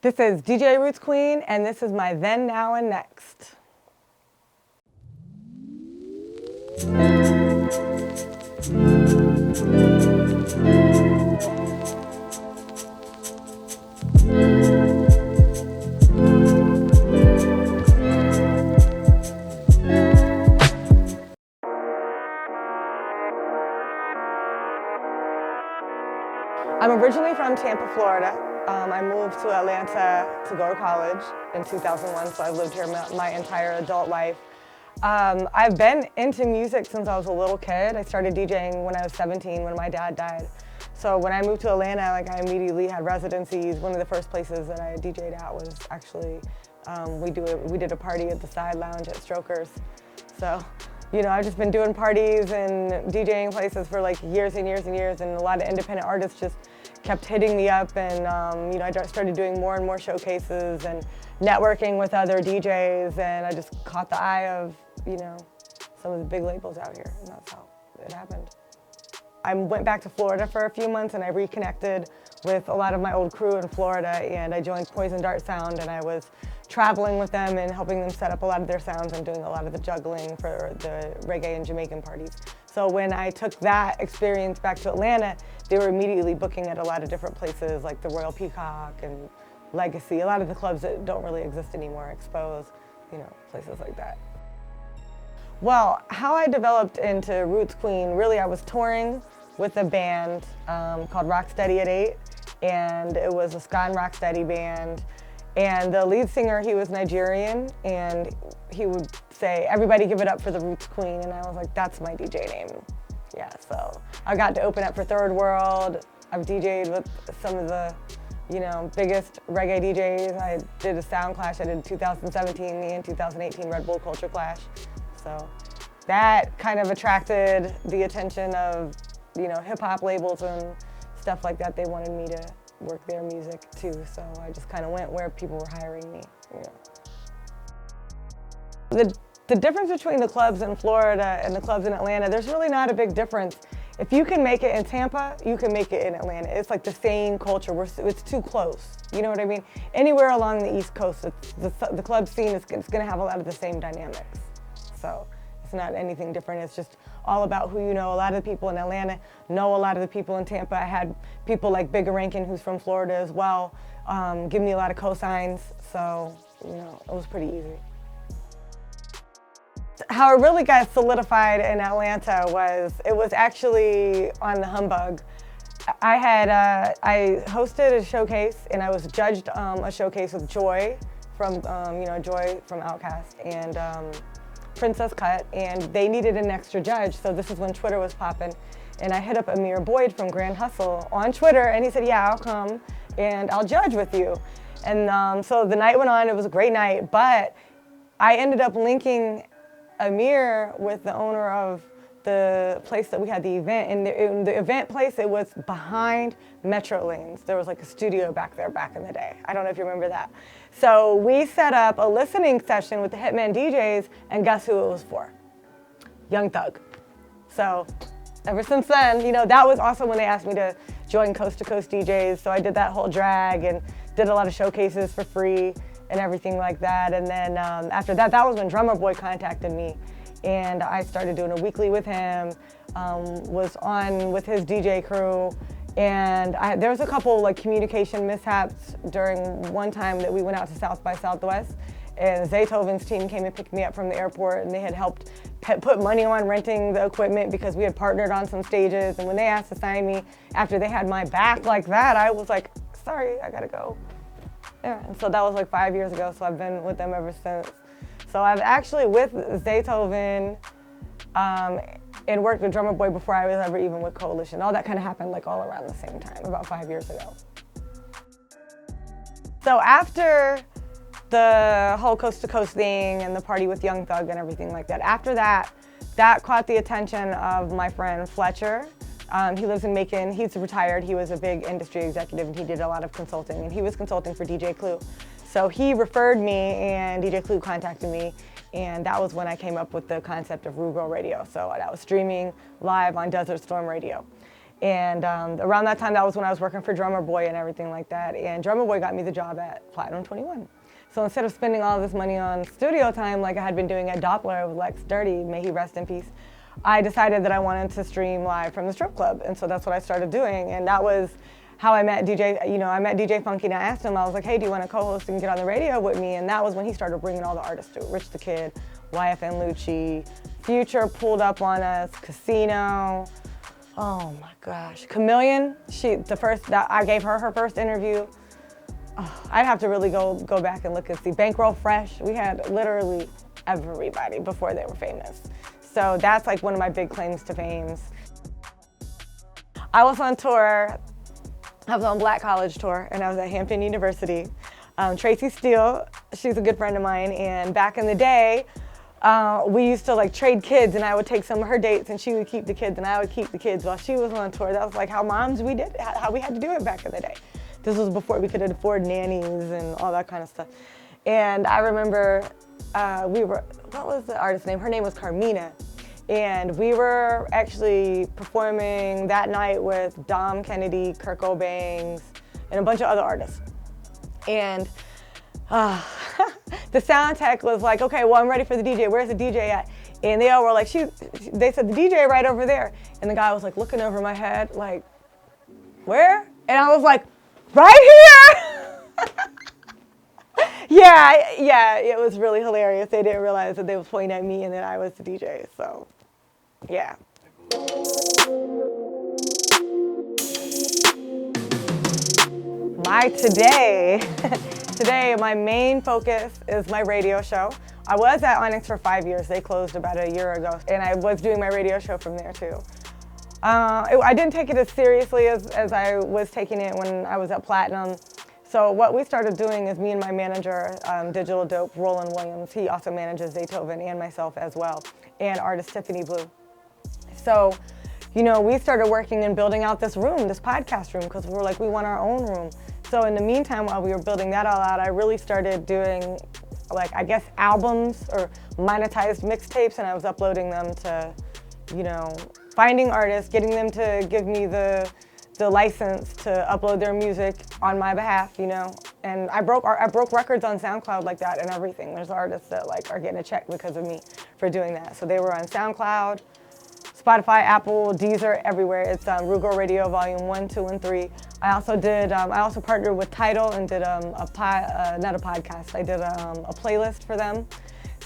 This is DJ Roots Queen, and this is my Then, Now, and Next. I'm originally from Tampa, Florida. I moved to Atlanta to go to college in 2001, so I've lived here my entire adult life. I've been into music since I was a little kid. I started DJing when I was 17 when my dad died. So when I moved to Atlanta, I immediately had residencies. One of the first places that I DJ'd at was actually, we did a party at the Side Lounge at Strokers. So, I've just been doing parties and DJing places for years and years and years, and a lot of independent artists just kept hitting me up, and I started doing more and more showcases and networking with other DJs, and I just caught the eye of, some of the big labels out here, and that's how it happened. I went back to Florida for a few months, and I reconnected with a lot of my old crew in Florida, and I joined Poison Dart Sound, and I was traveling with them and helping them set up a lot of their sounds and doing a lot of the juggling for the reggae and Jamaican parties. So when I took that experience back to Atlanta, they were immediately booking at a lot of different places like the Royal Peacock and Legacy, a lot of the clubs that don't really exist anymore, Expose, places like that. Well, how I developed into Roots Queen, really I was touring with a band called Rocksteady at 8, and it was a ska and rocksteady band. And the lead singer, he was Nigerian, and he would say, "Everybody give it up for the Roots Queen," and I was like, that's my DJ name. Yeah, so I got to open up for Third World. I've DJ'd with some of the, biggest reggae DJs. I did a sound clash. I did 2017, me and 2018 Red Bull Culture Clash. So that kind of attracted the attention of, hip hop labels and stuff like that. They wanted me to work their music too, so I just kind of went where people were hiring me. The difference between the clubs in Florida and the clubs in Atlanta, there's really not a big difference. If you can make it in Tampa, you can make it in Atlanta. It's like the same culture. It's too close. You know what I mean? Anywhere along the East Coast, the club scene is going to have a lot of the same dynamics. So it's not anything different. It's just all about who you know. A lot of the people in Atlanta know a lot of the people in Tampa. I had people like Bigger Rankin, who's from Florida as well, give me a lot of cosigns. So, it was pretty easy. How it really got solidified in Atlanta it was actually on the Humbug. I hosted a showcase, and I was judged a showcase with Joy from, Joy from Outkast and Princess Cut, and they needed an extra judge, so this is when Twitter was popping. And I hit up Amir Boyd from Grand Hustle on Twitter, and he said, yeah, I'll come and I'll judge with you. And so the night went on, it was a great night, but I ended up linking Amir with the owner of the place that we had the event. And in the event place, it was behind Metro Lanes. There was a studio back there back in the day. I don't know if you remember that. So we set up a listening session with the Hitman DJs, and guess who it was for? Young Thug. So ever since then, that was also when they asked me to join Coast to Coast DJs. So I did that whole drag and did a lot of showcases for free and everything like that. And then after that, that was when Drummer Boy contacted me, and I started doing a weekly with him, was on with his DJ crew. And there was a couple communication mishaps during one time that we went out to South by Southwest, and Zaytoven's team came and picked me up from the airport, and they had helped put money on renting the equipment because we had partnered on some stages. And when they asked to sign me after they had my back like that, I was like, sorry, I gotta go. Yeah, and so that was 5 years ago, so I've been with them ever since. So I've actually with Zaytoven and worked with Drummer Boy before I was ever even with Coalition. All that kind of happened all around the same time, about 5 years ago. So after the whole Coast to Coast thing and the party with Young Thug and everything like that, after that, that caught the attention of my friend Fletcher. He lives in Macon. He's retired. He was a big industry executive, and he did a lot of consulting, and he was consulting for DJ Clue. So he referred me, and DJ Clue contacted me, and that was when I came up with the concept of Rugal Radio. So that was streaming live on Desert Storm Radio. And around that time, that was when I was working for Drummer Boy and everything like that. And Drummer Boy got me the job at Platinum 21. So instead of spending all this money on studio time like I had been doing at Doppler with Lex Dirty, may he rest in peace, I decided that I wanted to stream live from the strip club. And so that's what I started doing. And that was how I met DJ, I met DJ Funky, and I asked him, I was like, hey, do you want to co-host and get on the radio with me? And that was when he started bringing all the artists to Rich the Kid, YFN Lucci, Future pulled up on us, Casino, oh my gosh, Chameleon, I gave her first interview. Oh, I'd have to really go back and look and see. Bankroll Fresh, we had literally everybody before they were famous. So that's like one of my big claims to fame. I was on tour. I was on Black College tour, and I was at Hampton University. Tracy Steele, she's a good friend of mine, and back in the day, we used to like trade kids, and I would take some of her dates, and she would keep the kids, and I would keep the kids while she was on tour. That was like how we had to do it back in the day. This was before we could afford nannies and all that kind of stuff. And I remember what was the artist's name? Her name was Carmina. And we were actually performing that night with Dom Kennedy, Kurt Cobain, and a bunch of other artists. And the sound tech was like, okay, well, I'm ready for the DJ. Where's the DJ at? And they all were like, they said, the DJ right over there. And the guy was like looking over my head, like, where? And I was like, right here! Yeah, it was really hilarious. They didn't realize that they was pointing at me and that I was the DJ, so, yeah. Today, my main focus is my radio show. I was at Onyx for 5 years. They closed about a year ago, and I was doing my radio show from there too. I didn't take it as seriously as I was taking it when I was at Platinum. So what we started doing is me and my manager, Digital Dope, Roland Williams, he also manages Zaytoven, and myself as well, and artist Tiffany Blue. So, we started working and building out this room, this podcast room, because we were like, we want our own room. So in the meantime, while we were building that all out, I really started doing, albums or monetized mixtapes, and I was uploading them to, finding artists, getting them to give me the license to upload their music on my behalf, and I broke records on SoundCloud like that and everything. There's artists that are getting a check because of me for doing that. So they were on SoundCloud, Spotify, Apple, Deezer, everywhere. It's Rugo Radio Volume 1, 2, and 3. I also partnered with Tidal and did not a podcast. I did a playlist for them.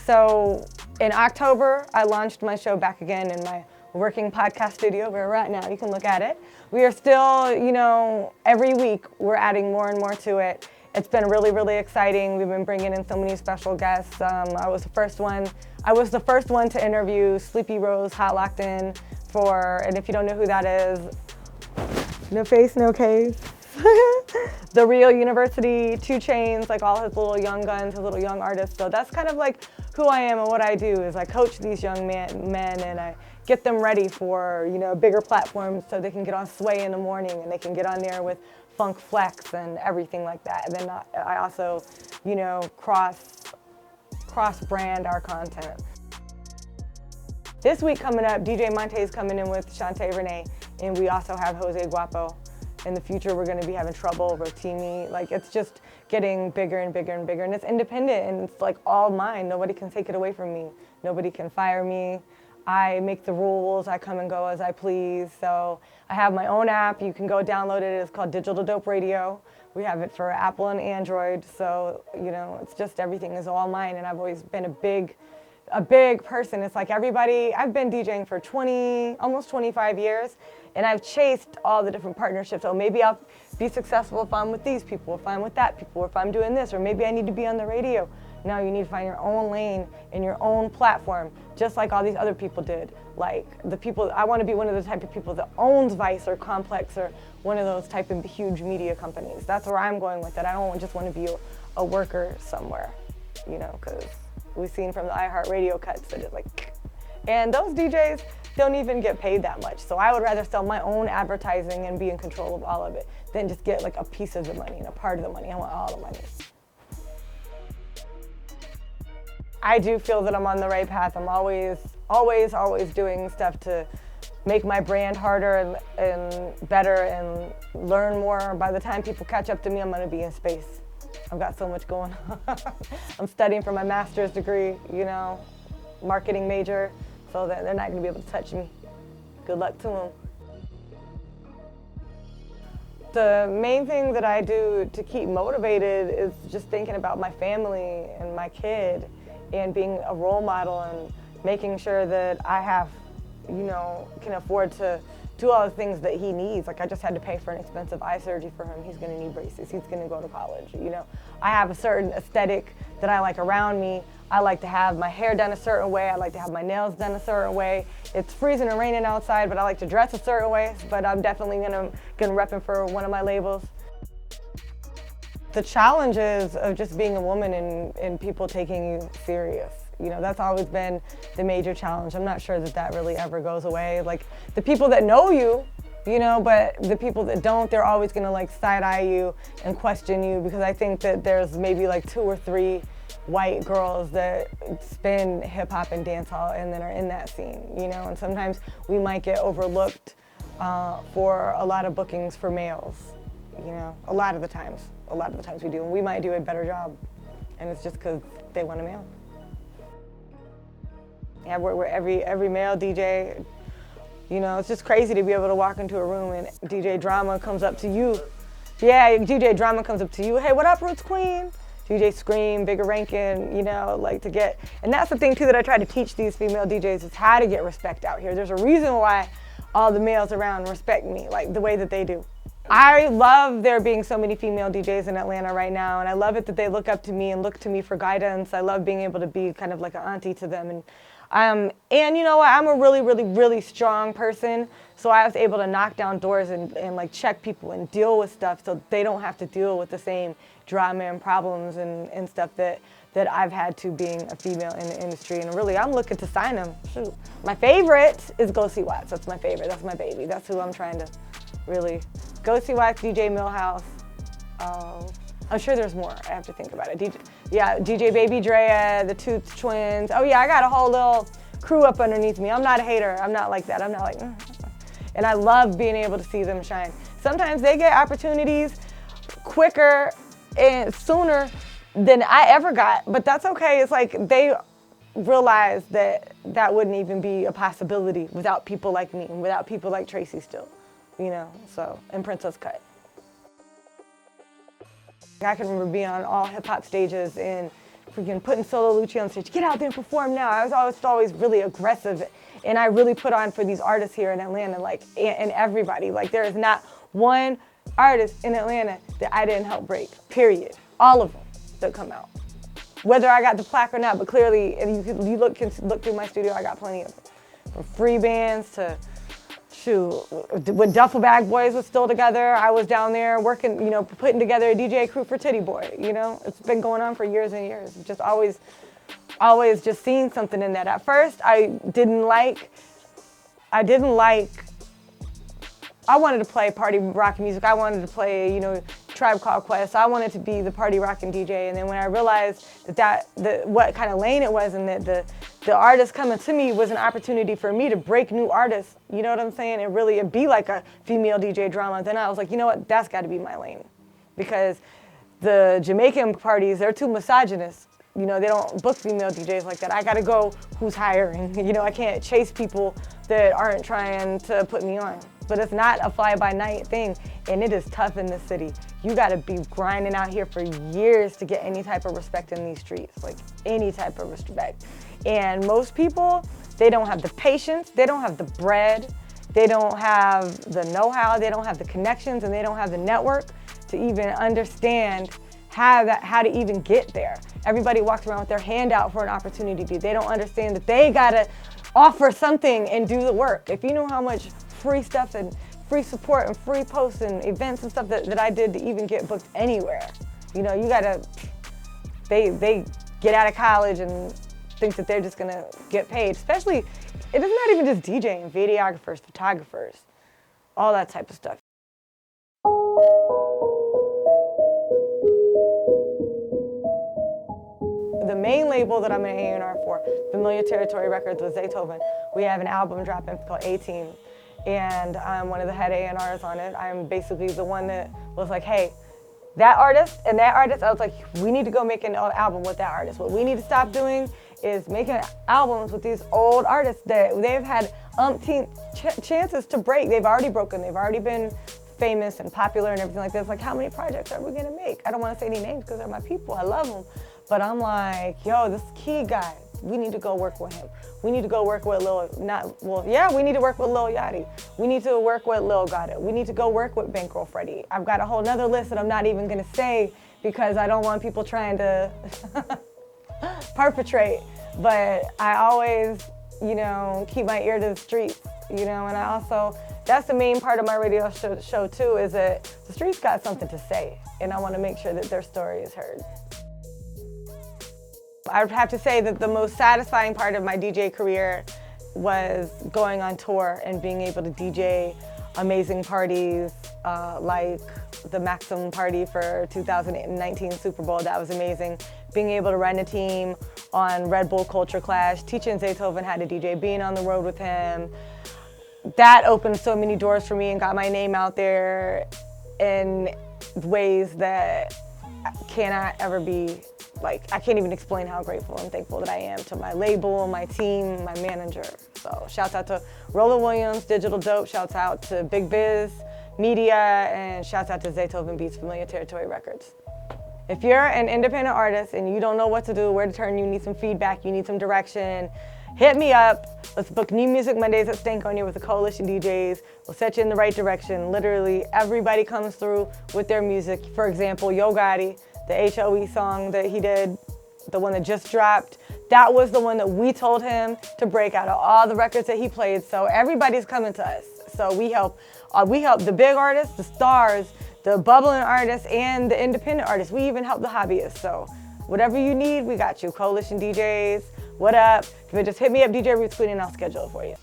So in October, I launched my show back again in my working podcast studio where we're at now. You can look at it. We are still, every week we're adding more and more to it. It's been really, really exciting. We've been bringing in so many special guests. I was the first one to interview Sleepy Rose, Hot Locked In and if you don't know who that is, no face, no case. The Real University, 2 Chainz, all his little young guns, his little young artists. So that's kind of who I am and what I do is I coach these young men and I get them ready for, bigger platforms so they can get on Sway in the morning and they can get on there with Funk Flex and everything like that. And then I also, cross-brand our content. This week coming up, DJ Monte is coming in with Shantae Renee, and we also have Jose Guapo. In the future, we're going to be having trouble, Rotimi. It's just getting bigger and bigger and bigger, and it's independent, and it's all mine. Nobody can take it away from me. Nobody can fire me. I make the rules. I come and go as I please. So I have my own app. You can go download it. It's called Digital Dope Radio. We have it for Apple and Android. So, it's just everything is all mine, and I've always been a big person. It's like everybody, I've been DJing for almost 25 years, and I've chased all the different partnerships. So maybe I'll be successful if I'm with these people, if I'm with that people, if I'm doing this, or maybe I need to be on the radio. No, you need to find your own lane and your own platform, just like all these other people did. I want to be one of the type of people that owns Vice or Complex or one of those type of huge media companies. That's where I'm going with it. I don't just want to be a worker somewhere, because we've seen from the iHeartRadio cuts that it's and those DJs don't even get paid that much. So I would rather sell my own advertising and be in control of all of it than just get a piece of the money and a part of the money. I want all the money. I do feel that I'm on the right path. I'm always doing stuff to make my brand harder and better and learn more. By the time people catch up to me, I'm gonna be in space. I've got so much going on. I'm studying for my master's degree, you know, marketing major, so that they're not gonna be able to touch me. Good luck to them. The main thing that I do to keep motivated is just thinking about my family and my kid and being a role model and making sure that I have, you know, can afford to do all the things that he needs. Like I just had to pay for an expensive eye surgery for him. He's gonna need braces, he's gonna go to college, you know. I have a certain aesthetic that I like around me. I like to have my hair done a certain way. I like to have my nails done a certain way. It's freezing and raining outside, but I like to dress a certain way. But I'm definitely gonna repping for one of my labels. The challenges of just being a woman and people taking you serious. You know, that's always been the major challenge. I'm not sure that that really ever goes away. Like the people that know you, you know, but the people that don't, they're always gonna like side-eye you and question you, because I think that there's maybe like 2 or 3 white girls that spin hip hop and dance hall and then are in that scene, you know, and sometimes we might get overlooked for a lot of bookings for males, you know, a lot of the times we do, and we might do a better job, and it's just because they want a male. Yeah, we're every male DJ, you know, it's just crazy to be able to walk into a room and DJ Drama comes up to you. Yeah, DJ Drama comes up to you, hey, what up, Roots Queen? DJ Scream, Bigger Rankin, you know, like to get, and that's the thing too that I try to teach these female DJs is how to get respect out here. There's a reason why all the males around respect me, like the way that they do. I love there being so many female DJs in Atlanta right now, and I love it that they look up to me and look to me for guidance. I love being able to be kind of like an auntie to them. And you know what, I'm a really strong person, so I was able to knock down doors and like check people and deal with stuff so they don't have to deal with the same drama and problems and stuff that I've had to being a female in the industry. And really, I'm looking to sign them. Shoot. My favorite is Go See Watts. That's my favorite. That's my baby. That's who I'm trying to really. Go See Watts, DJ Millhouse. I'm sure there's more. I have to think about it. DJ Baby Drea, the Tooth Twins. Oh yeah, I got a whole little crew up underneath me. I'm not a hater. I'm not like that. I'm not like, And I love being able to see them shine. Sometimes they get opportunities quicker and sooner than I ever got, but that's okay. It's like they realize that that wouldn't even be a possibility without people like me and without people like Tracy Still, you know, so, and Princess Cut. I can remember being on all hip hop stages and freaking putting Solo Lucci on stage. Get out there and perform now. I was always really aggressive, and I really put on for these artists here in Atlanta, like, and everybody. Like, there is not one artist in Atlanta that I didn't help break, period. All of them that come out. Whether I got the plaque or not, but clearly, and you look through my studio, I got plenty of them. From free bands to, shoot, when Duffel Bag Boys was still together, I was down there working, you know, putting together a DJ crew for Titty Boy, you know? It's been going on for years and years. Just always just seeing something in that. At first, I wanted to play party rock music. I wanted to play, you know, Tribe Called Quest. I wanted to be the party rockin' DJ. And then when I realized that what kind of lane it was, and that the artist coming to me was an opportunity for me to break new artists, you know what I'm saying? And really it'd be like a female DJ drama. Then I was like, you know what, that's gotta be my lane. Because the Jamaican parties, they're too misogynist. You know, they don't book female DJs like that. I gotta go who's hiring. You know, I can't chase people that aren't trying to put me on. But it's not a fly-by-night thing, and it is tough in this city. You gotta be grinding out here for years to get any type of respect in these streets, like any type of respect. And most people, they don't have the patience, they don't have the bread, they don't have the know-how, they don't have the connections, and they don't have the network to even understand how to even get there. Everybody walks around with their hand out for an opportunity. They don't understand that they gotta offer something and do the work. If you know how much free stuff and free support and free posts and events and stuff that I did to even get booked anywhere. You know, you gotta, they get out of college and think that they're just gonna get paid. Especially, it's not even just DJing, videographers, photographers, all that type of stuff. The main label that I'm an A&R for, Familiar Territory Records with Zaytoven, we have an album dropping called 18. And I'm one of the head A&Rs on it. I'm basically the one that was like, hey, that artist and that artist, I was like, we need to go make an album with that artist. What we need to stop doing is making albums with these old artists that they've had umpteen chances to break. They've already broken, they've already been famous and popular and everything like that. It's like, how many projects are we gonna make? I don't wanna say any names because they're my people, I love them. But I'm like, yo, this key guy, we need to go work with him. We need to go work with we need to work with Lil Yachty. We need to work with Lil Gotta. We need to go work with Bankroll Freddie. I've got a whole nother list that I'm not even gonna say because I don't want people trying to perpetrate. But I always, keep my ear to the streets, and I also, that's the main part of my radio show too, is that the streets got something to say, and I want to make sure that their story is heard. I would have to say that the most satisfying part of my DJ career was going on tour and being able to DJ amazing parties like the Maximum Party for 2019 Super Bowl. That was amazing. Being able to run a team on Red Bull Culture Clash, teaching Zaytoven how to DJ, being on the road with him. That opened so many doors for me and got my name out there in ways that cannot ever be, I can't even explain how grateful and thankful that I am to my label, my team, my manager. So shouts out to Roland Williams, Digital Dope, shouts out to Big Biz Media, and shouts out to Zaytoven Beats, Familiar Territory Records. If you're an independent artist and you don't know what to do, where to turn, you need some feedback, you need some direction, hit me up. Let's book New Music Mondays at Stankonia with the Coalition DJs. We'll set you in the right direction. Literally everybody comes through with their music. For example, Yo Gotti, the HOE song that he did, the one that just dropped, that was the one that we told him to break out of all the records that he played. So everybody's coming to us. So we help the big artists, the stars, the bubbling artists, and the independent artists. We even help the hobbyists. So whatever you need, we got you. Coalition DJs, what up? Just hit me up, DJ Roots Queen, and I'll schedule it for you.